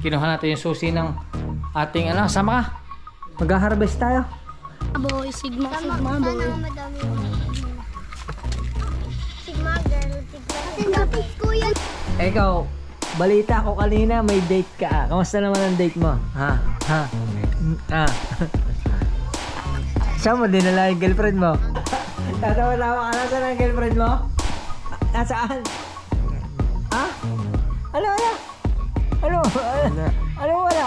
kinuha natin yung susi ng ating ano, sama ka. Mag-harvest tayo. Boy, Sigma boy. Sigma girl, Sigma. Kuya. Ikaw, balita ko kanina may date ka. Kamusta naman ang date mo? Ha? Saan mo dinala yung girlfriend mo? Tatawa-tawa ka na, saan ang girlfriend mo? Nasaan? Ha? Ano? Ano wala?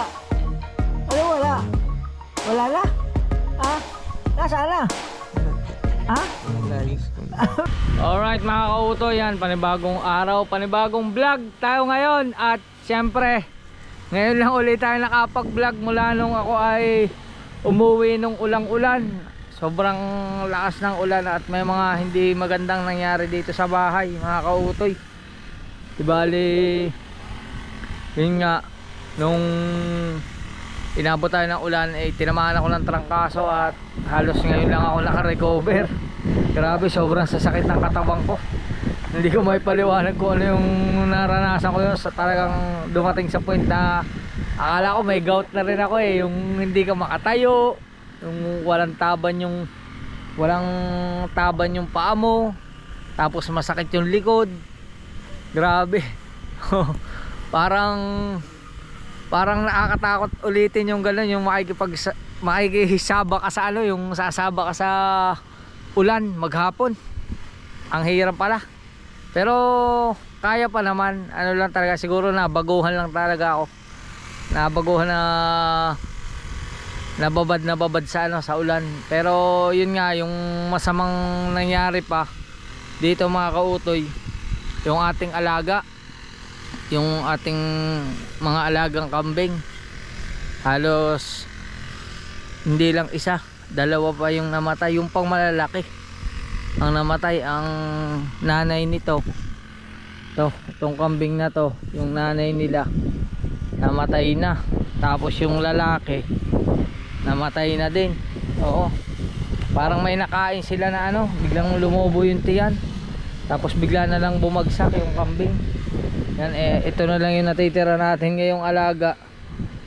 Ano wala? Wala na? Ha? Nasaan na? Ha? Alright mga kauto, yan, panibagong araw, panibagong vlog tayo ngayon. At syempre, ngayon lang ulit tayo nakapag-vlog mula nung ako ay umuwi nung ulang-ulan. Sobrang lakas ng ulan at may mga hindi magandang nangyari dito sa bahay mga kautoy. Ibali, yun nga, nung inabot tayo ng ulan, tinamaan ako ng trangkaso at halos ngayon lang ako naka-recover. Grabe, sobrang sasakit ng katawan ko. Hindi ko may paliwanag kung ano yung naranasan ko yun. Talagang dumating sa point na akala ko may gout na rin ako yung hindi ka makatayo, yung walang taban yung paa mo, tapos masakit yung likod. Grabe. Parang nakakatakot ulitin yung gano'n, yung makikisaba ka sa ano, yung sasaba ka sa ulan maghapon. Ang hirap pala. Pero kaya pa naman. Ano lang talaga, siguro nabaguhan lang talaga ako. Nabaguhan na nababad sa ano, sa ulan. Pero yun nga, yung masamang nangyari pa dito mga kautoy, yung ating alaga, yung ating mga alagang kambing, halos hindi lang isa, dalawa pa yung namatay. Yung pang malalaki ang namatay, ang nanay nito, itong kambing na to, yung nanay nila namatay na. Tapos yung lalaki namatay na din. Oo, parang may nakain sila na ano, biglang lumubo yung tiyan, tapos bigla na lang bumagsak yung kambing. Yan, ito na lang yung natitira natin ngayong alaga.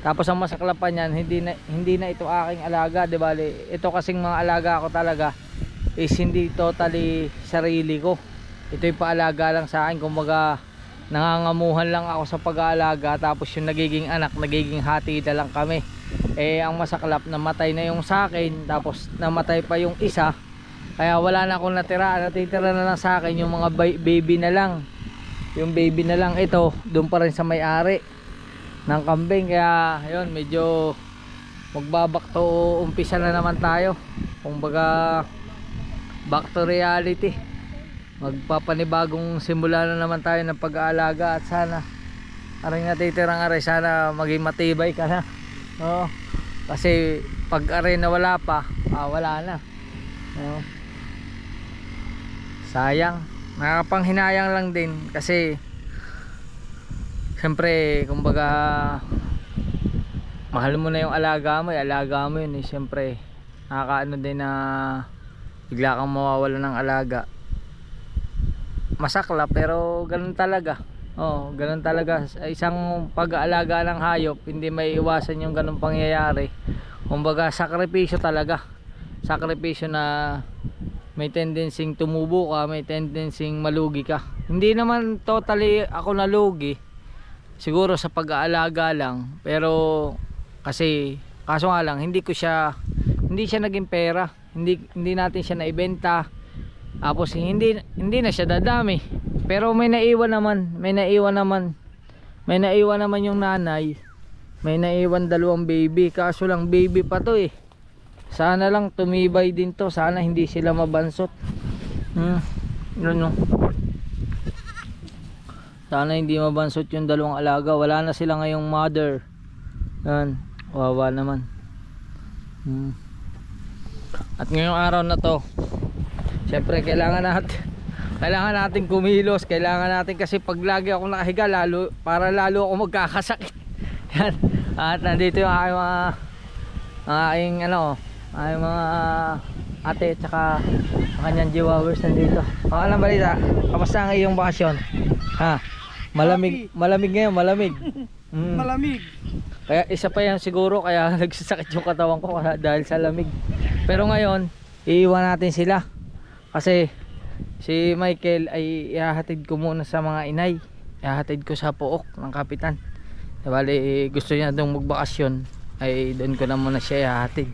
Tapos ang masaklapan yan, hindi na ito aking alaga, di ba? Ito kasing mga alaga ko talaga is hindi totally sarili ko. Ito yung paalaga lang sa akin. Kumbaga nangangamuhan lang ako sa pag-aalaga, tapos yung nagiging anak, nagiging hati na lang kami. Ang masaklap, namatay na yung sa akin, tapos namatay pa yung isa, kaya wala na akong natira. Natitira na lang sa akin yung mga baby na lang. Yung baby na lang ito, doon pa rin sa may-ari ng kambing. Kaya yun, medyo magbabak to, umpisa na naman tayo. Kumbaga back to reality, magpapanibagong simula na naman tayo ng pag-aalaga. At sana aring natitirang aray, sana maging matibay ka na. Oo, kasi pag aray na wala pa, wala na. Oo, sayang. Nakapanghinayang lang din kasi siyempre, kumbaga mahal mo na yung alaga mo, yun siyempre nakakaano din na bigla kang mawawala ng alaga. Masakla, pero ganun talaga. Oo, ganun talaga. Isang pag-aalaga ng hayop, hindi may iwasan yung ganung pangyayari. Kumbaga sakripisyo talaga. Sakripisyo na may tendency tumubo ka, may tendency malugi ka. Hindi naman totally ako nalugi, siguro sa pag-aalaga lang, pero kasi kaso nga lang hindi siya naging pera, hindi natin siya naibenta, tapos hindi na siya dadami. Pero may naiwan naman yung nanay, may naiwan 2 baby. Kaso lang baby pa to sana lang tumibay din to, sana hindi sila mabansot. Yun, sana hindi mabansot yung 2 alaga. Wala na sila ngayong mother. Yan, wawa naman. At ngayong araw na to, syempre kailangan natin kumilos. Kailangan natin, kasi pag lagi ako nakahiga, lalo ako magkakasakit. Yan. At nandito yung aking ay mga ate at saka kanyang chihuahuas nandito. Anong balita? Kamusta ang iyong bakasyon? Ha? Malamig ngayon, malamig. Malamig. Kaya isa pa yan siguro kaya nagsasakit yung katawan ko dahil sa lamig. Pero ngayon, iiwan natin sila. Kasi si Michael ay ihahatid ko muna sa mga inay. Ihahatid ko sa Pook ng kapitan. Bali, gusto niya doon magbakasyon. Ay doon ko na muna siya ihahatid.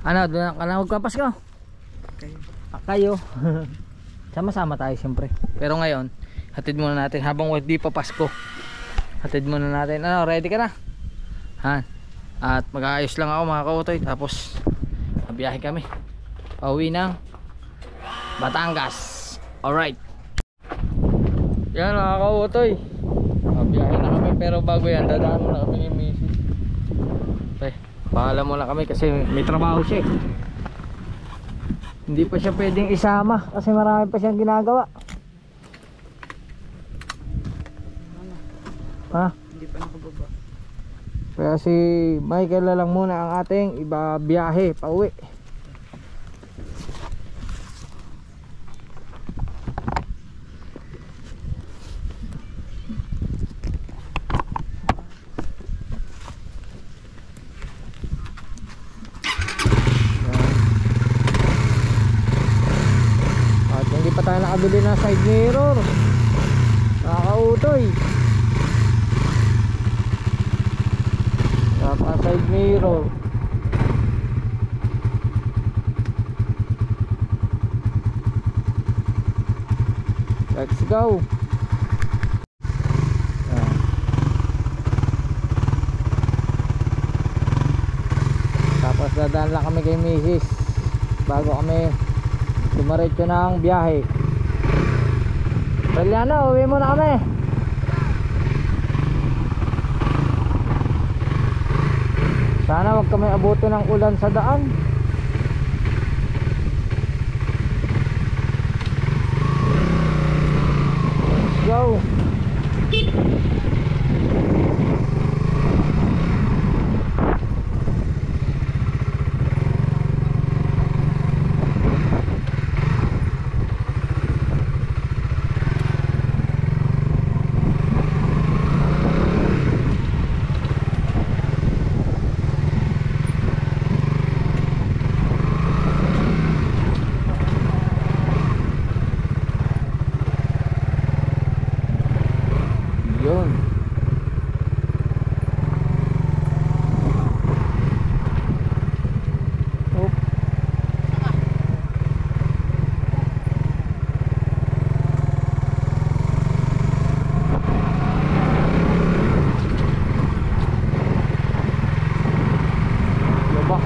Ano, doon ka na magpapas ko? Kayo. Sama-sama tayo siyempre. Pero ngayon, hatid muna natin habang di pa Pasko. Hatid muna natin. Ano, ready ka na? Han. At mag-aayos lang ako mga kautoy. Tapos biyahe kami pauwi ng Batangas. Alright. Yan mga kautoy, biyahe na kami. Pero bago yan, dadaan muna kami ni Mrs. Okay, paalam muna kami kasi may trabaho siya. Hindi pa siya pwedeng isama kasi marami pa siyang ginagawa. Ha? Hindi pa nakababa. Kaya si Michael na lang muna ang ating biyahe pauwi. At hindi pa tayo nakabili ng side mirror. Nakakautoy. Side mirror. Let's go. Tapos dadaan lang kami kay Mrs. bago kami dumiretso ng biyahe. Baliana, uwi muna kami. Sana wag kami abutin ng ulan sa daan. Let's go.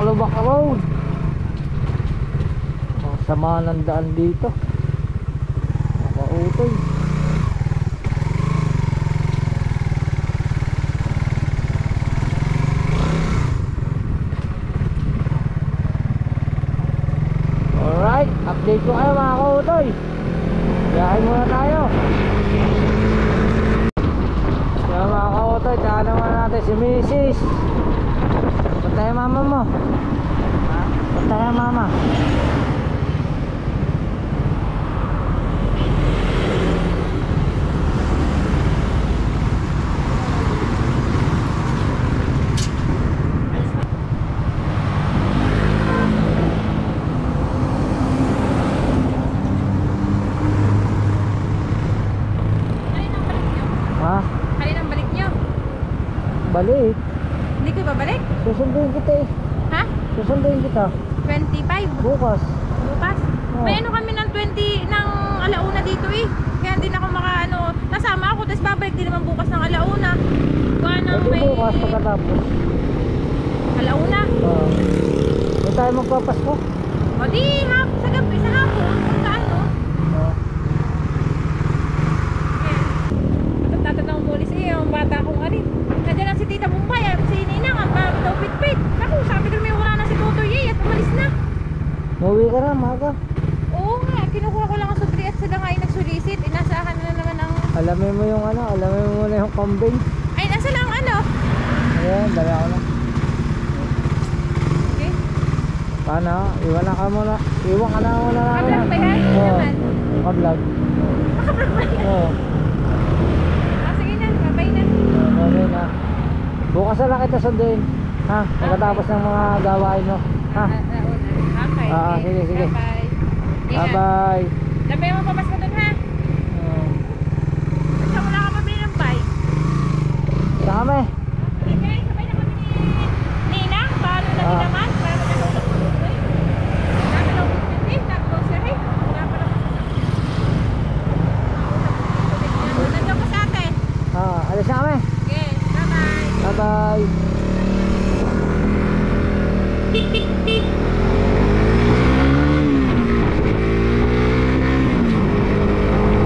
Lubak road. Ang sama ng daan dito. Nakautoy. Alright, update ko kayo mga kautoy. Biyahe muna tayo. Kaya mga kautoy, daan naman natin si Mrs. Punta yung mama mo. Punta yung mama. Ha? Kailan ang balik nyo? Balik. Hindi kayo babalik? Susunduin kita eh. Ha? Susunduin kita. 25? Bukas. Bukas? Oh. May ano kami ng 20 ng alauna dito eh. Kaya hindi na ako makaano. Nasama ako, tapos babalik din naman bukas ng alauna. Kaya nang Pwede may... bukas pagkatapos. Alauna? Oo. Hindi tayo magpapasko. O di, sa gabi, sa hapon. Kung ano. Oo. Tatanong mo ulit siya, yung bata kong alin. Nandiyan lang si Tita Bumpay, si Ninang, ang bago daw pitpit. Naku, sabi ko naman wala na si Tutoy eh, at umalis na. Umuwi ka na, maga. Oo nga, kinukuha ko lang ang sutri at sila nga ay nagsulisit. Inasahan na naman ang... Alamin mo yung ano, alamin mo muna yung kambing. Ay, nasa lang ano? Ayan, dala ko na. Okay. Paano? Iwan na ka muna. Iwan ka na muna namin. Naka-vlog ba yan? Hindi naman. Naka-vlog. Naka-vlog ba yan? Oo. Ah, sige na, babay na. Okay na. Bukas na lang kita sunduin. Ha? Pagkatapos ng mga gawain mo. Ha? Okay. Sige, sige. Bye-bye. Bye bye. Sabi mo pamas ko dun ha. Basta wala ka pabili ng bike. Kami. Okay, sabay na kami ni Ninang. Paano na din naman? Para na naman sa tuloy. Dami na ulit na grocery. Wala pa naman. Nandiyan ko sa atin. Alis na kami. Okay, bye-bye. Bye bye.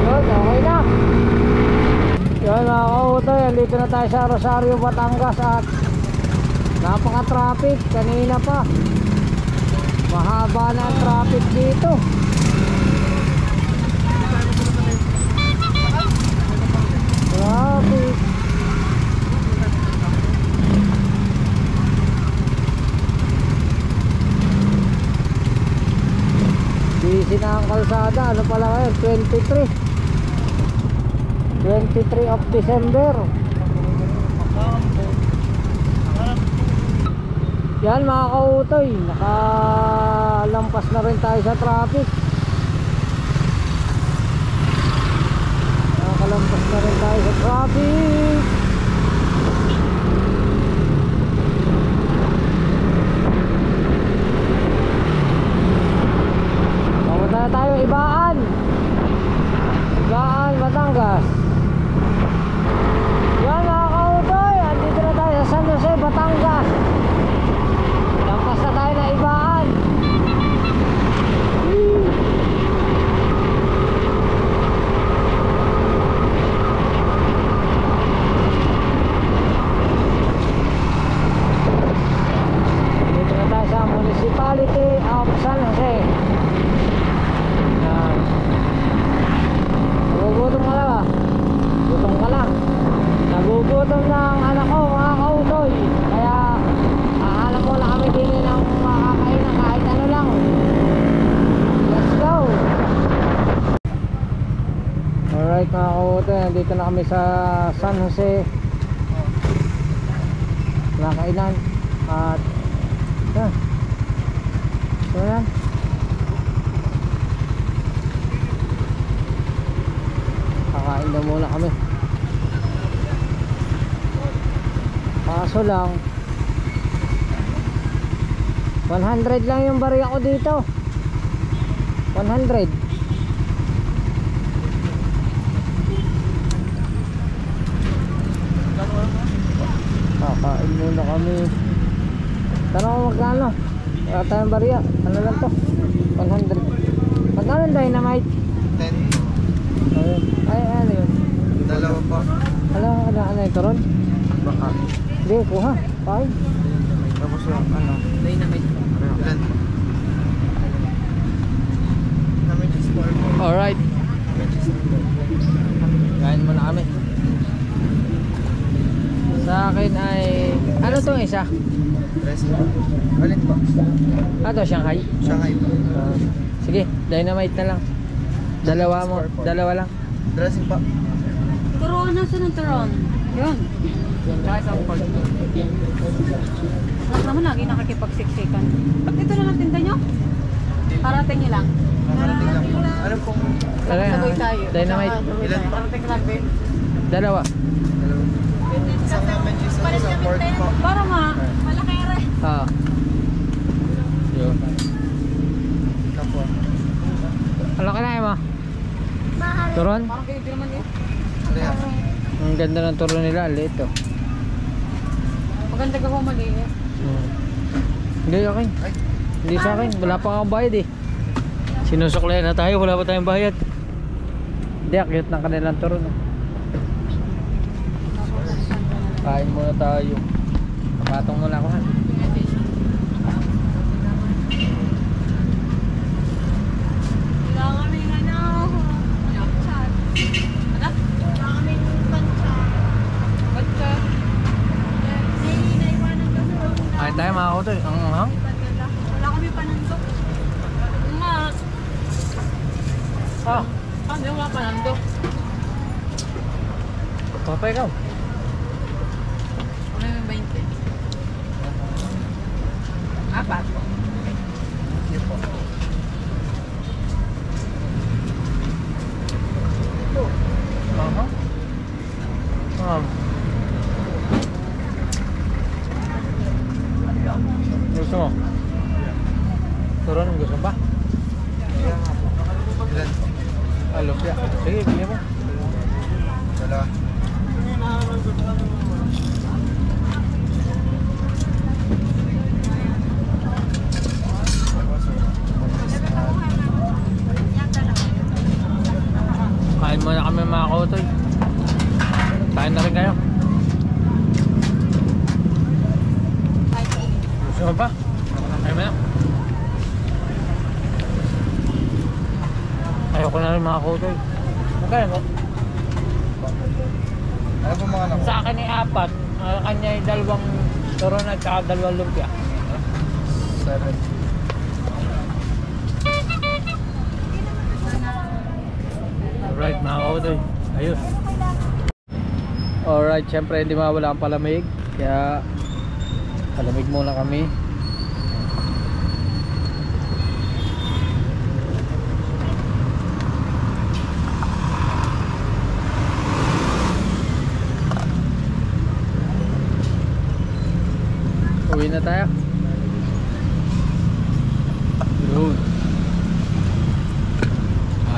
Yun, okay na. Yun mga kautoy, andito na tayo sa Rosario, Batangas at napaka-traffic kanina pa. Mahaba na ang traffic dito. Traffic. Busy na ang kalsada. Ano pala ngayon? 23 of December. Yan mga kautoy, nakalampas na rin tayo sa traffic. Nakalampas na rin tayo sa traffic. Papunta na tayo Ibaan, Batangas. Yan mga kautoy, andito na tayo sa San Jose, Batangas. Lampas na tayo na Ibaan. Dito na tayo sa Municipality of San Jose. Yan. Nagugutom ka lang. Gutom ka lang. Nagugutom ng anak ko mga kautoy. Kaya alam mo na kami din ng makakainan kahit ano lang. Let's go. Alright mga kautoy, nandito na kami sa San Jose. Nakainan. At so yan. Kakain na muna kami. Kaso lang 100 lang yung bariya ko dito. 100. Kakain muna kami. Tanong ko magkano? Wala tayong bariya. Ano lang to? 100. Magkano yung dynamite? 10. Ayun. Ay, ano yun? Dalawa pa. Ano yung turon? Baka. Hindi, kuha. Fine. Tapos yung ano? Dynamite. Ilan? Namin just for Alright. Kain muna kami. Sa akin ay... Ano to isa? dressing. Alin pa? Ito, Shanghai. Shanghai pa. Sige, dynamite na lang. Dalawa mo, dalawa lang. Dressing pa. Turon, nasa ng turon? Yun. Kahit ang pag... Anak naman lagi nakikipagsiksikan. Ba't ito na lang tinda nyo? Parating nyo lang. Narating lang po. Ano pong Sagoy tayo. Dynamite. Ilan pa? Parating lang din. Dalawa. isang naman cheese at isang pork pa. Para nga, malaki rin. Yun. Kapwa. Ano kinain mo? Mahal. Turon? Parang ganito naman eh. Ano yan? Ang ganda ng turon nila. Liit oh. Maganda ka po maliit. Hindi akin. Ay. Hindi sa akin. Wala pa akong bayad eh. Sinusuklayan na tayo. Wala pa tayong bayad. Hindi, cute ng kanilang turon oh. Kain muna tayo. Patong muna ako ha. Wala kami ano. Chat. Ano? Wala kami panchat. Ba't ka? Naiiwanan ka sa Kain tayo mga kutoy. Ang hang. wala kami panandok. Nga. Ano yung mga panandok? Papa ikaw. Ano yung 20? Apat. Sige po. Gusto mo? Turon, gusto mo ba? Ilan? Lumpia. Sige, bigyan mo. Wala. Kain muna kami mga kautoy. Kain na rin kayo. Gusto mo ba? Kain mo na. Ayoko na rin mga kautoy. Magkano mo? Ano po mga anak? Sa akin ay 4. Kanya ay 2 turon at saka 2 lumpia. 7. Alright mga kautoy. Ayos. Alright, syempre hindi mawala ang palamig. Kaya palamig muna kami. Uwi na tayo. Yun.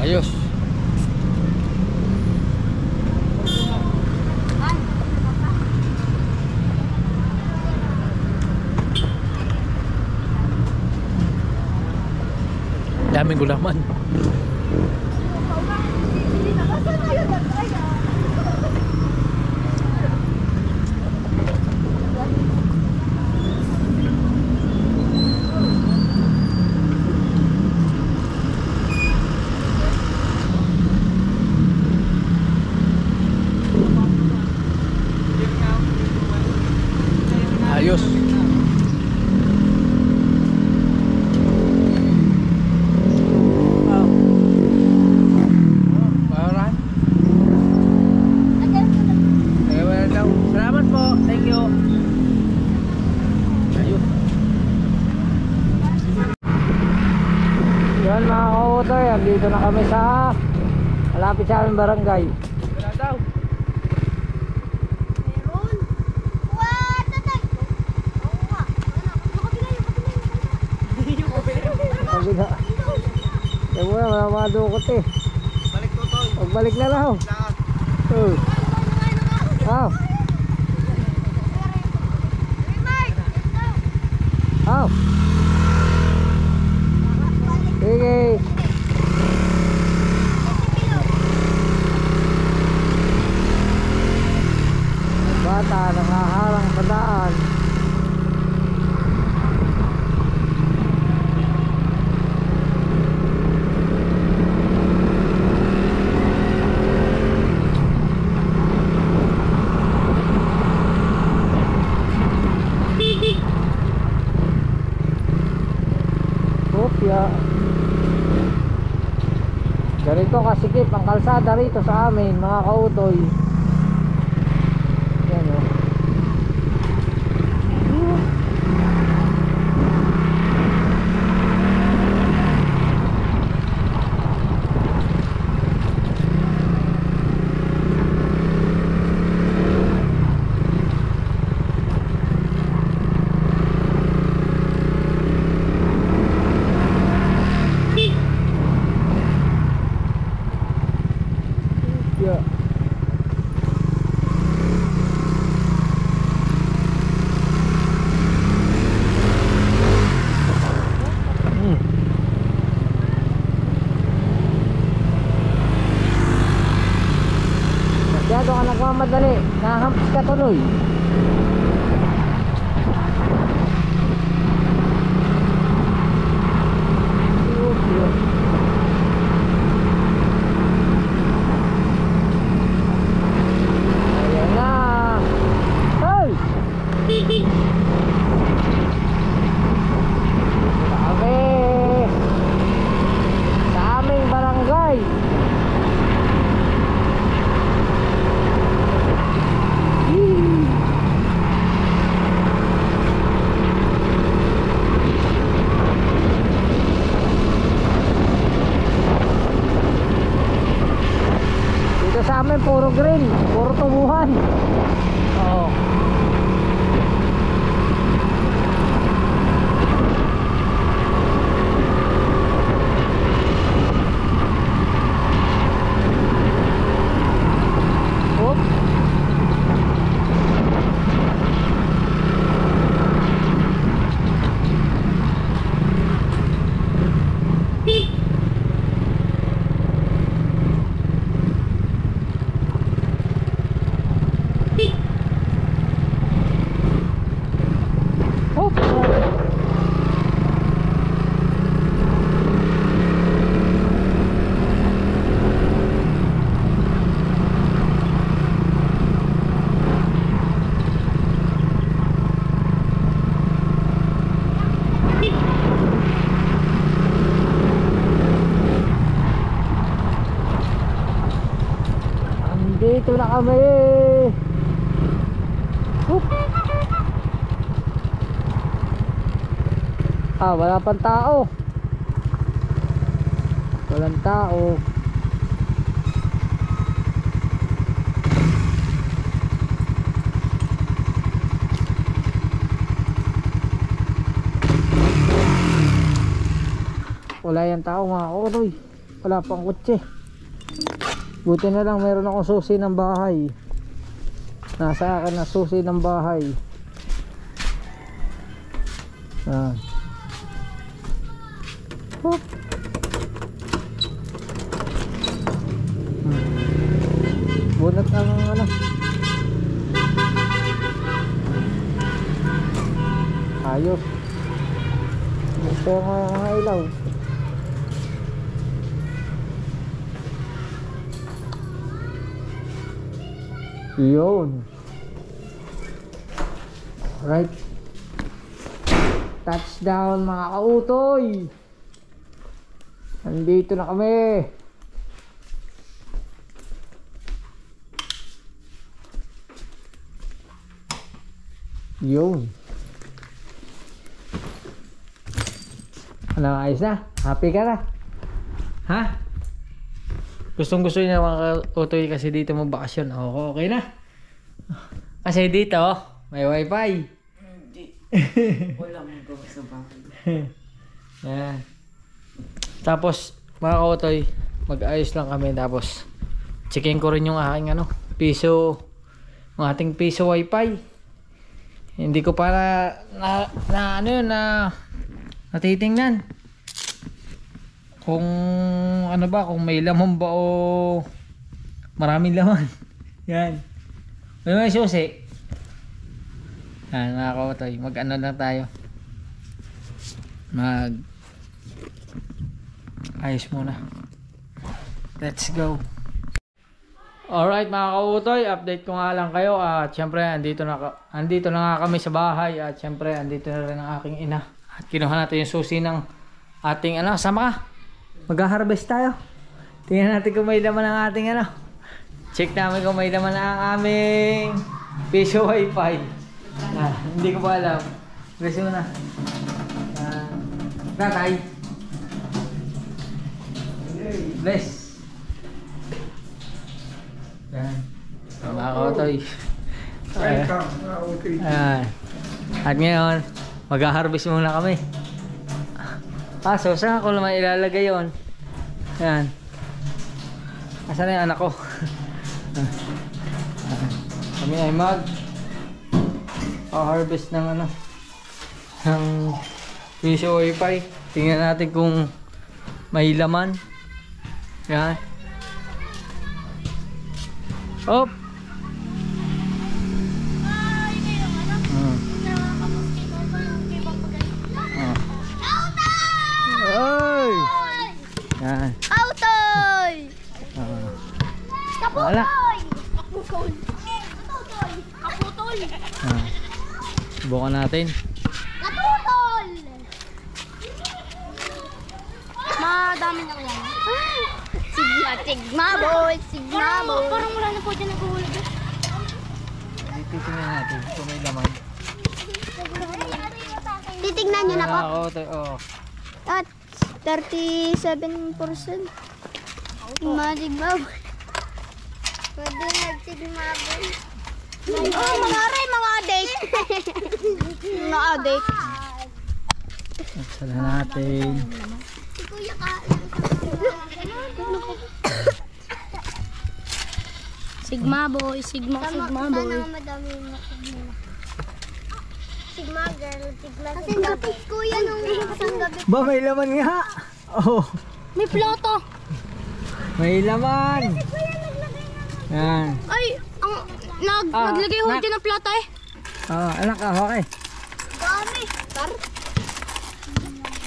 Ayos. Daming gulaman. Ayos. Bayaran. Bayaran daw. Salamat po. Thank you. Ayos. Yan mga kautoy, andito na kami sa malapit sa aming barangay. Wala daw. Meron. What? Tatay. Oo nga. Yung kabila. Sabi na. Sabi mo na, wala madukot eh. Balik to tol. Pagbalik na lang. Saan? Aw. Aw. Sige. Bata nakaharang sa daan. Kopya. Ganito kasikip ang kalsada rito sa amin mga kautoy. Yan o. Yeah. Masyado ka nagmamadali, nahampas ka tuloy. Ayan na. Hey! Kami sa aming barangay. yan, puro green, puro tubuhan. Oo. Oop. Oop. Andito na kami. Oop. Ah, wala pang tao. Walang tao. Wala yung tao mga kutoy. Wala pang kotse. Buti na lang meron akong susi ng bahay. Nasa akin na susi ng bahay. Ah. Hop. Bunot ang ano. Ayos. Ito yung mga ilaw. Yun. Right. Touchdown mga kautoy. Nandito na kami. Yun. Ano, ayos na? Happy ka na? Ha? Gustong gusto niya mga kautoy kasi dito magbakasyon. Oo, okay na. Kasi dito may wifi. Hindi. Wala mong gawa sa bahay. Yan. Tapos mga kautoy, mag-ayos lang kami. Tapos checkin ko rin yung aking ano, piso, yung ating piso wifi. Hindi ko para na ano yun, na natitingnan kung ano ba, kung may laman ba o maraming laman. Yan. May susi. Yan mga kautoy, mag ano lang tayo, mag ayos muna. Let's go. Alright mga kautoy, update ko nga lang kayo. At syempre andito na nga kami sa bahay. At syempre andito na rin ang aking ina. At kinuha natin yung susi ng ating ano, sama ka. Mag-harvest tayo. Tingnan natin kung may laman ang ating ano. Check namin kung may laman ang aming piso wifi. Hindi ko pa alam. Bless mo na. Tatay. Bless. Yan. Mga kautoy. Welcome. Okay. Ayan. At ngayon, mag-harvest muna kami. So saan ko naman ilalagay yun? Ayan. Asan na yung anak ko? Kami ay harvest ng ano, ng piso wifi. Tingnan natin kung may laman. Yan. Op. Ay. Yan. Kautoy! Wala. Kaputoy! Kaputol! Subukan natin. Katutol! Madami na yan. Sigma boy! Sigma boy! Parang wala na po dyan naghuhulog. Titignan natin kung may laman. Titignan nyo na po. Oo. At 37%. Maligbaw. Pwede nag-sigma boy. Oh, mga aray, mga adik. Mga adik. Sala natin. Si Kuya ka. Sigma boy, sigma boy. Madami yung sigma girl, sigma. Kasi dapat kuya nung isang gabi. Ba, may laman nga. Oh, May plato. may laman. Yan. Ay, naglagay ho dyan ng plato eh. Oh, anak ka, okay. Dami.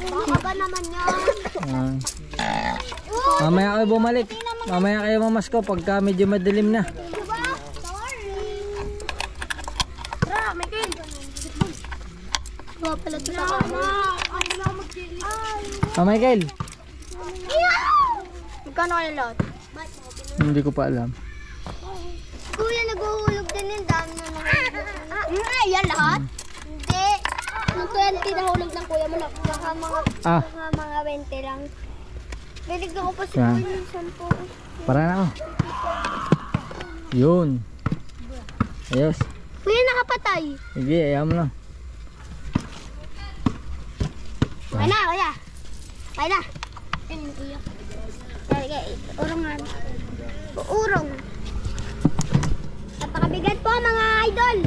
Baka ba naman yan? Yan. Mamaya kayo bumalik. Mamaya kayo mamasko pagka medyo madilim na. Diba? Sorry. Tara, may kin. Wala pala ito sa kama. Ay, wala mag-chili. Oh, Michael. Magkano kayo lahat? Hindi ko pa alam. Kuya, naghuhulog din yung dami na nahulog. Yan lahat? Hindi. Nung 20 nahulog ng kuya mo, baka mga 20 lang. Niligyan ko pa si Yan. kuya yung 10. Para na ako. Yun. Ayos. Kuya, nakapatay. Sige, ayaw mo lang. Kaya na, kuya. Kaya na. Ayun, kuya. Kaya, urongan. Urong. Napakabigat po, mga idol.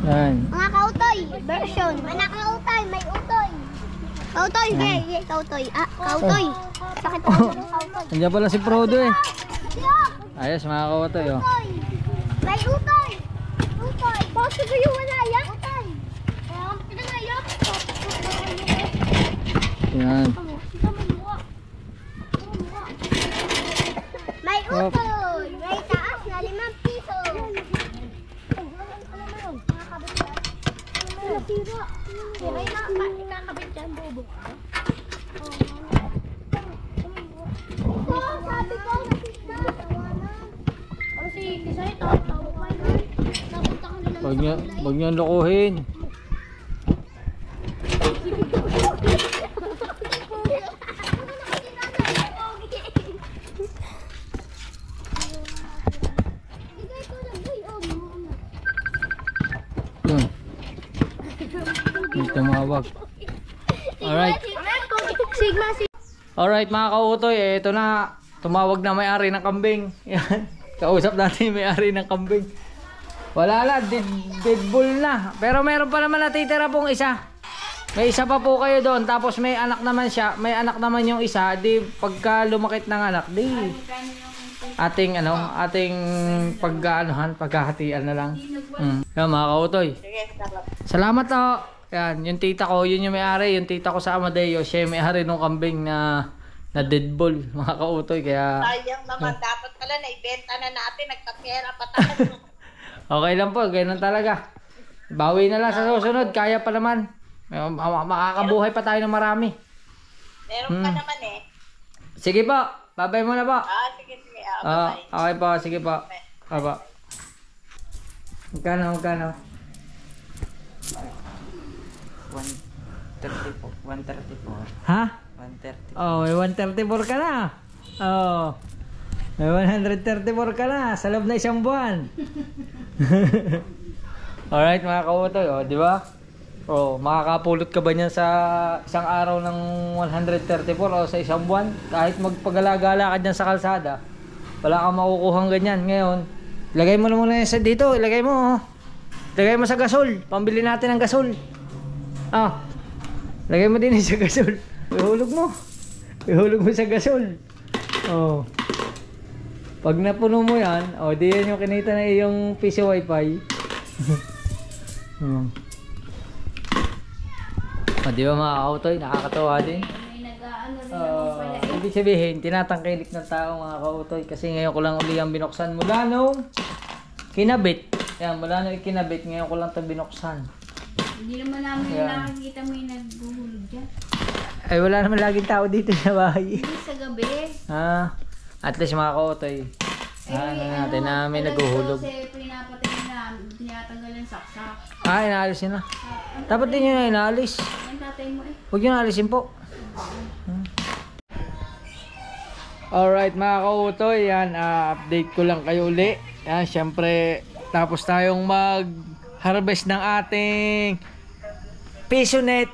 Yan. Mga kautoy version. Mga kautoy, may utoy. Kautoy, kaya kautoy. Ah, kautoy. Sakit ako ng kautoy. Nandiyan pala si Frodo eh. Ayos, mga kawotoy oh. Utoy. May utoy. Utoy. Bakit kayo wala yan? Utoy. Yan. May utoy. May taas na 5 piso. May nakakabit dyan, bobo. Oh, sabi ko, nasisna. Kasi, kisay, tawa-tawa pa yun. Napunta ka nila. Huwag niyo lokohin. Yun. Hindi tumawag. Alright. Sigma, Alright mga kautoy, eh, ito na. Tumawag na may-ari ng kambing. Yan. Kausap natin yung may-ari ng kambing. Wala na, dead bull na. Pero meron pa naman natitira pong isa. May isa pa po kayo doon. Tapos may anak naman siya. May anak naman yung isa. Di pagka lumakit ng anak, di ating paghahatian na lang. Yan mga kautoy. Salamat o. Yan, yung tita ko, yun yung may-ari. Yung tita ko sa Amadeo, siya yung may-ari ng kambing na dead bull, mga kautoy. Kaya sayang naman, dapat pala naibenta na natin, nagkapera pa tayo. okay lang po, ganun talaga. Bawi na lang sa susunod, kaya pa naman. Makakabuhay pa tayo ng marami. Meron pa naman eh. Sige po, babay muna po. Sige. Bye. Okay po, sige po. Aba. Magkano? 134. Ha? 130. Oh, may 134 ka na. Oh. May 134 ka na sa loob na isang buwan. Alright mga kautoy, oh, di ba? Oh, makakapulot ka ba niyan sa isang araw ng 134 o sa isang buwan? Kahit magpagala-gala ka diyan sa kalsada, wala kang makukuhang ganyan. Ngayon, ilagay mo na muna yan sa dito, ilagay mo. Oh. Ilagay mo sa gasol, pambili natin ng gasol. Ah. Lagay mo din sa gasol. Ihulog mo. Ihulog mo sa gasol. Oh. Pag napuno mo yan, oh, di yan yung kinita na iyong PC Wi-Fi. Oh. Oh, di ba mga kautoy? Nakakatawa din. Ibig sabihin, tinatangkilik ng tao mga kautoy. Kasi ngayon ko lang uli ang binuksan mula nung kinabit. Yan, mula nung ikinabit, ngayon ko lang ito binuksan. Hindi naman namin nakikita mo yung nagbuhulog dyan. Ay, wala naman laging tao dito sa bahay. Hindi sa gabi. At least mga kautoy. Natin na may naghuhulog. Kasi pinapatay na, tinatanggal yung saksak. Inaalis nyo na. Dapat din nyo na inaalis. Yan tatay mo eh. Huwag nyo naalisin po. Alright mga kautoy, yan, update ko lang kayo uli. Yan, syempre, tapos tayong mag-harvest ng ating piso net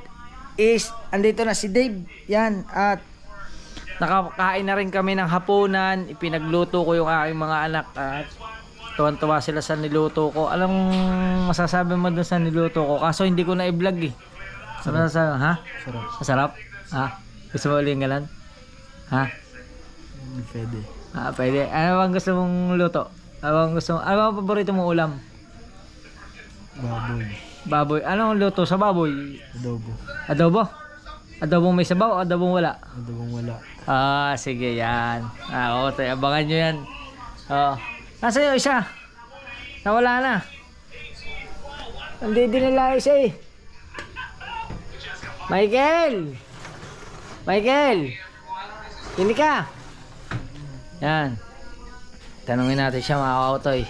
is, andito na si Dave. Yan, at nakakain na rin kami ng hapunan. Ipinagluto ko yung aking mga anak at tuwan-tuwa sila sa niluto ko. Anong masasabi mo dun sa niluto ko? Kaso hindi ko na i-vlog eh. Ano masasabi? Ha? Sarap. Masarap? Ha? Gusto mo uling galan? Ha? Pwede. Pwede. Ano bang gusto mong luto? Ano bang paborito mong ulam? Baboy. Baboy. Anong luto sa baboy? Adobo. Adobo? Adobong may sabaw o adobong wala? Adobong wala. Sige yan. Oo, abangan nyo yan. Nasa yung isa? Nawala na. Hindi din nila isa eh. Michael! Michael! Hindi ka? Yan. Tanungin natin siya mga kautoy.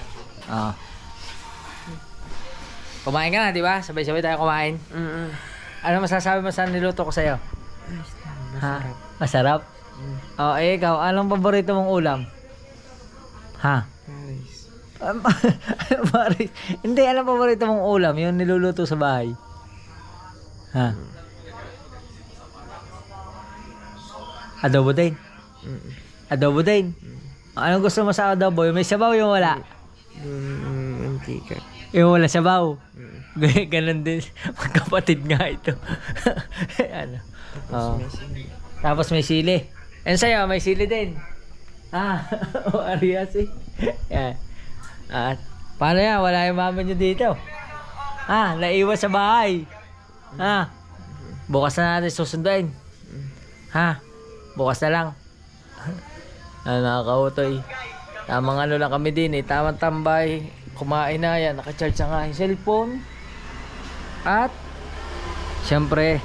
Kumain ka na, di ba? Sabay-sabay tayo kumain. Ano masasabi mo sa niluto ko sa'yo? Masarap. Masarap? Ikaw, anong paborito mong ulam? Ha? Paris. Paris. Hindi, anong paborito mong ulam? Yung niluluto sa bahay. Ha? Adobo din? Adobo din? Anong gusto mo sa adobo? Yung may sabaw, yung wala? Mantika. Yung wala sabaw? Ganon din. Magkapatid nga ito. Ano? Tapos may sili. And sa'yo, may sili din. Arias eh. Yan. At paano yan? Wala yung mama nyo dito. Naiwas sa bahay. Bukas na natin susunduin. Bukas na lang. Nakakautoy. Tamang ano lang kami din eh. Tamang tambay. Kumain na yan. Nakacharge na nga yung cellphone. At syempre,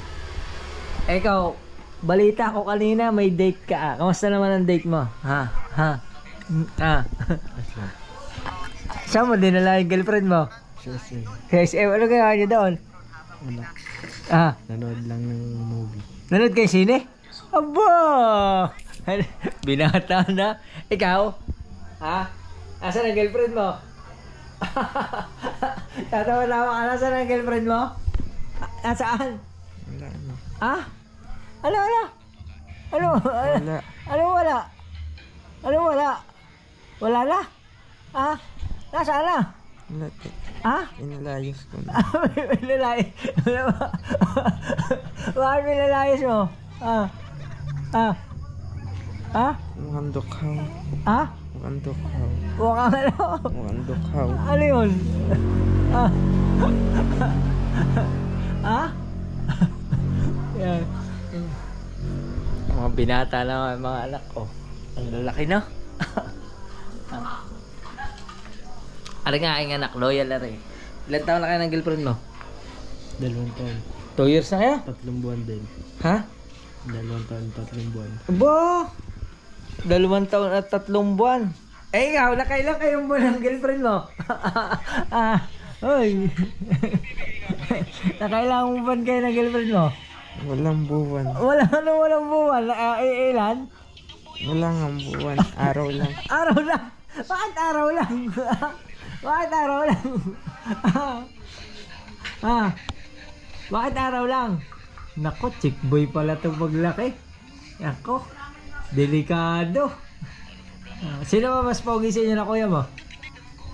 ikaw, balita ko kanina may date ka. Kamusta naman ang date mo? Saan mo dinala yung girlfriend mo? SM. Ano gaya niyo doon? Nanood lang ng movie. Nanood kayo sine? Aba! Binata na. Ikaw? Asan ang girlfriend mo? Tatawa-tawa ka. Nasaan ang girlfriend mo? Nasaan? Wala na. Ano? Wala. Ano wala? Ano wala? Wala na? Nasaan na? Wala. Inalayos ko na. Nilalayas. Bakit nilalayas mo? Mukhang dukhaw. Mukhang dukhaw. Mukhang ano? Mukhang dukhaw. Ano yun? Yan. Mga binata na mga anak ko. Ang lalaki na. Ano nga aking anak, loyal na rin. Ilan taon na kayo ng girlfriend mo? 2 taon. 2 years na kayo? 3 buwan din. Ha? 2 taon, 3 buwan. Aba! 2 taon at 3 buwan. Ikaw, nakailang kayong buwan ng girlfriend mo? Oy. Nakailang buwan kayo ng girlfriend mo? Walang buwan. Walang buwan. Ilan? Walang buwan. Araw lang. Araw lang. Bakit araw lang? Bakit araw lang? Bakit araw lang? Nako, chick boy pala itong maglaki. Nako, delikado. Sino ba mas pogi sa inyo na kuya mo?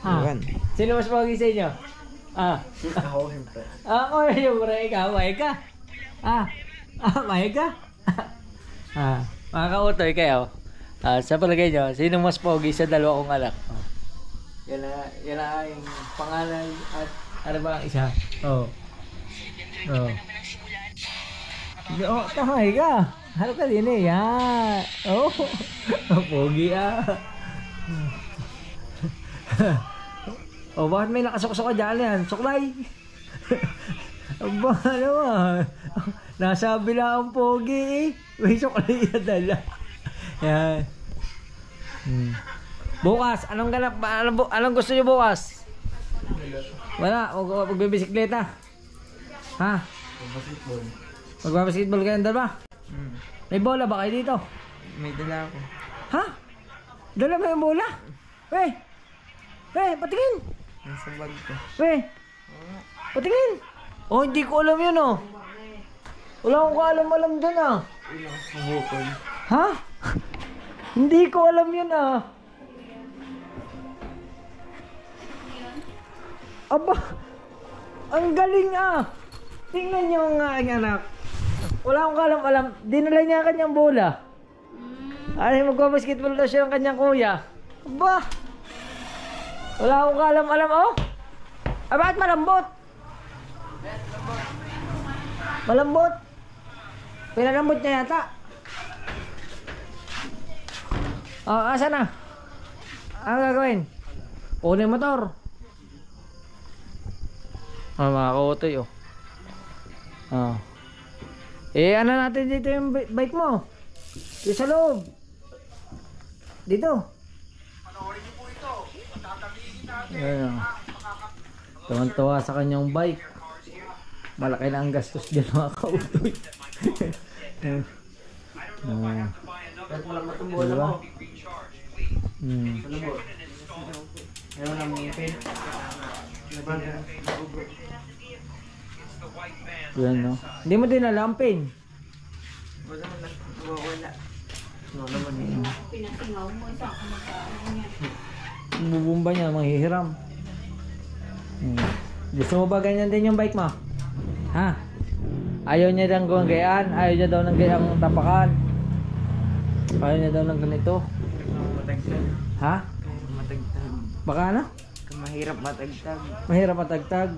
Buwan. Sino mas pogi sa inyo? Ako, siyempre. Ako yung ikaw, may ka? May ka? Mga kautoy kayo. Sa palagay nyo, sino mas pogi sa dalawa kong anak? Yan na yung pangalan at ano ba ang isa? Tamay ka. Halo ka din eh. Yan. Pogi bakit may nakasukso ka dyan yan? Suklay. Aba, ano nasabi lang ang pogi eh. May suklay na dala. Yan. Bukas, anong ganap? Anong gusto niyo bukas? Wala, magbibisikleta. Magbabasketball kayo dalawa? May bola ba kayo dito? May dala ako. Ha? Dala mo yung bola? Patingin. Nasa bag ko. Patingin. Oh, hindi ko alam yun oh. Wala akong kaalam-alam dyan ah. Bukod. Ha? Hindi ko alam yun ah. Aba, ang galing ah. Tingnan nyo ang aking anak. Wala akong kaalam-alam. Dinala niya ang kanyang bola. Ay, magbabasketball daw siya ng kanyang kuya. Aba, wala akong kaalam-alam oh. Ay, bakit malambot? Malambot. Pinalambot niya yata. Oh, asa na? Ano gagawin? Kunin yung motor. Mga kautoy oh. Ano natin dito yung bike mo? Dito sa loob. Dito. Panoorin niyo po ito. Tatamihin natin. Tuwan-tuwa sa kanyang bike. Malaki na ang gastos dyan mga kautoy. Kahit walang matumbola mo. Ayaw lang mga pin. Yan no. Hindi mo din alampin. Wala na. Wala. No naman yun. Bubumba niya, manghihiram. Gusto mo ba ganyan din yung bike mo? Ha? Ayaw niya lang gawang gayaan. Ayaw niya daw ng gayang tapakan. Ayaw niya daw ng ganito. Matagtag. Ha? Matagtag. Baka ano? Mahirap matagtag. Mahirap matagtag.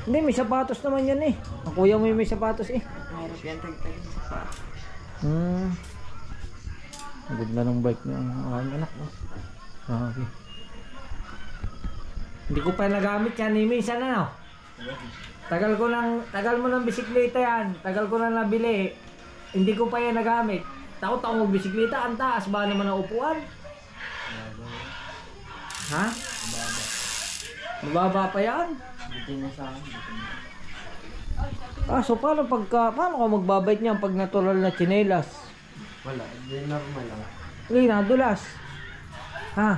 Hindi, may sapatos naman yan eh. Ang kuya mo yung may sapatos eh. Mahirap yan tagtag. Ang ganda ng bike niya. Ang anak no? Okay. Hindi ko pa nagamit yan ni minsan ano. Tagal mo ng bisikleta yan. Tagal ko na nabili. Hindi ko pa yan nagamit. Takot ako magbisikleta. Ang taas ba naman ang upuan? Ha? Mababa pa yan? Hindi na sa akin. So paano ka magbabike niyan pag natural na tsinelas? Wala. Hindi normal lang. Hindi, nadulas. Ha?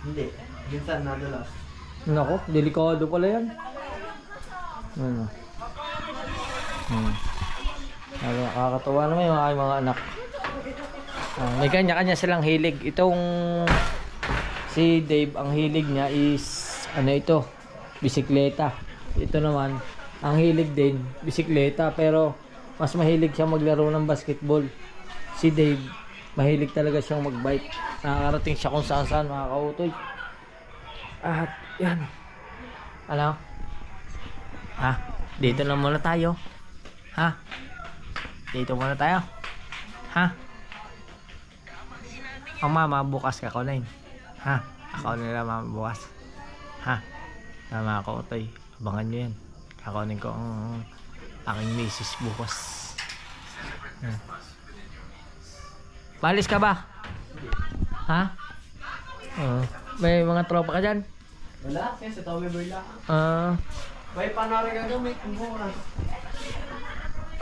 Hindi. Minsan nadulas. Nako, delikado pala yan. Ano? Nakakatawa naman yung aking mga anak. May kanya-kanya silang hilig. Itong si Dave, ang hilig niya is ano ito? Bisikleta. Ito naman, ang hilig din, bisikleta. Pero mas mahilig siya maglaro ng basketball. Si Dave, mahilig talaga siyang magbike. Nakakarating siya kung saan-saan mga kautoy. At yan. Ano? Ha? Dito na muna tayo. Ha? Dito muna tayo. Ha? Ang mama bukas ka kunin. Ha? Ako nila mama bukas. Ha? Mga kautoy, abangan nyo yan. Kakunin ko ang aking misis bukas. Palis ka ba? Ha? May mga tropa ka dyan? Wala. Kasi sa Tommy Boy lang. May panari ka gamit. Ang bukas.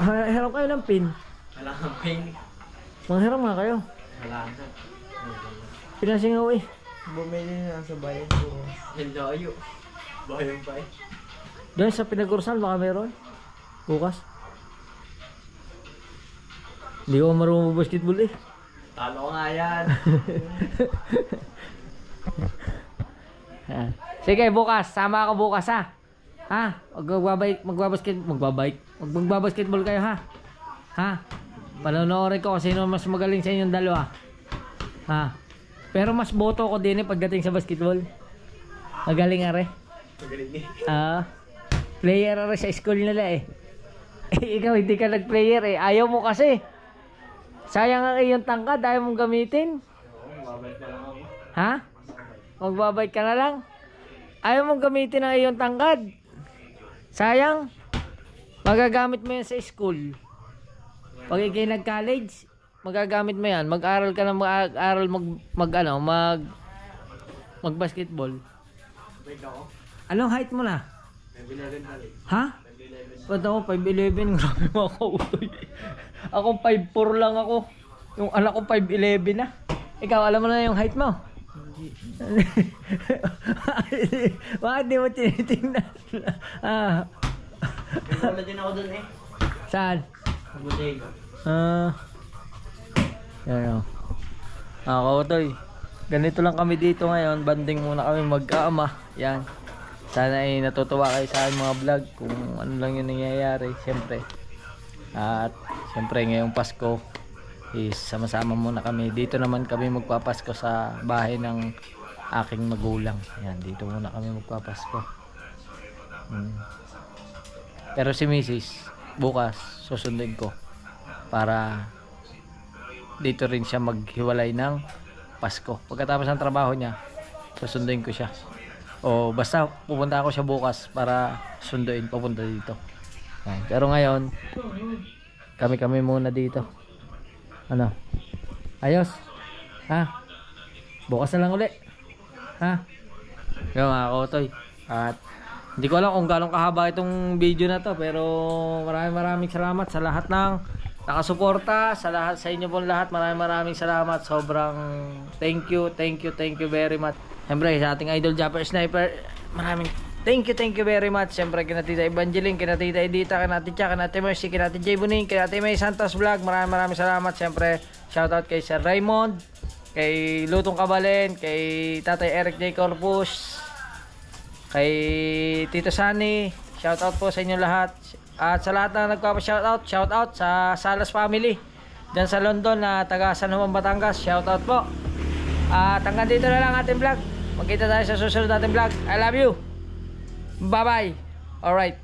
Hiram kayo ng pin. Wala kang ping. Manghiram nga kayo. Wala na. Pinasingaw eh. Bumili na sa bayan ko. Hindayo. Bayan pa eh. Doon sa Pinagursan baka meron. Bukas. Hindi ko marunong basketball eh. Talo nga yan. Sige, bukas. Sama ako bukas ha. Ha? Magbabasketball kayo ha. Ha? Panonoorin ko kung sino mas magaling sa inyong dalawa. Ha? Pero mas boto ko din eh pagdating sa basketball. Magaling are. Magaling eh. Player are sa school nila eh. Ikaw hindi ka nag-player eh. Ayaw mo kasi. Sayang ang iyong tangkad. Ayaw mong gamitin. Magbabike na lang ako. Ha? Magbabike ka na lang? Ayaw mong gamitin ang iyong tangkad. Sayang. Magagamit mo yan sa school. Pag ikay nag-college, magagamit mo yan. Mag-aral ka na mag-basketball. Bike ako. Anong height mo na? 5'11 tali. Ha? Ba't ako 5'11? Grabe mga kautoy. Ako 5'4 lang ako. Yung anak ko 5'11 na. Ikaw, alam mo na yung height mo? Bakit di mo tinitingnan? Wala din ako dun eh. Saan? Bodega. Yan o. Kautoy. Ganito lang kami dito ngayon. Banding muna kami mag-aama. Yan. Sana ay natutuwa kayo sa aking mga vlog. Kung ano lang yung nangyayari. Siyempre. At siyempre ngayong Pasko is sama-sama muna kami. Dito naman kami magpapasko sa bahay ng aking magulang. Yan, dito muna kami magpapasko. Pero si Mrs. bukas susundin ko para dito rin siya maghiwalay ng Pasko. Pagkatapos ng trabaho niya, susundin ko siya. O basta pupunta ako siya bukas para sunduin papunta dito. Yan. Pero ngayon, kami muna dito. Ano? Ayos? Ha? Bukas na lang uli. Ha? Yung mga kautoy. At hindi ko alam kung gano'ng kahaba itong video na to, pero maraming salamat sa lahat ng nakasuporta, sa inyo pong lahat. Maraming salamat. Sobrang thank you very much. Siyempre sa ating idol Japper Sniper, maraming thank you very much. Siyempre kina Tita Evangeline, kina Tita Edita, kina Tita, kina Ate Mercy, kina Ate J Buning, kina Ate May Santos Vlog. Maraming salamat. Siyempre shoutout kay Sir Raymond, kay Lutong Kabalen, kay Tatay Eric J Corpus, kay Tito Sunny. Shoutout po sa inyo lahat. At sa lahat na nagpapa-shoutout, shoutout sa Salas family dyan sa London na taga San Juan, Batangas. Shoutout po. At hanggang dito na lang ating vlog. Magkita tayo sa susunod nating vlog. I love you. Bye bye. Alright.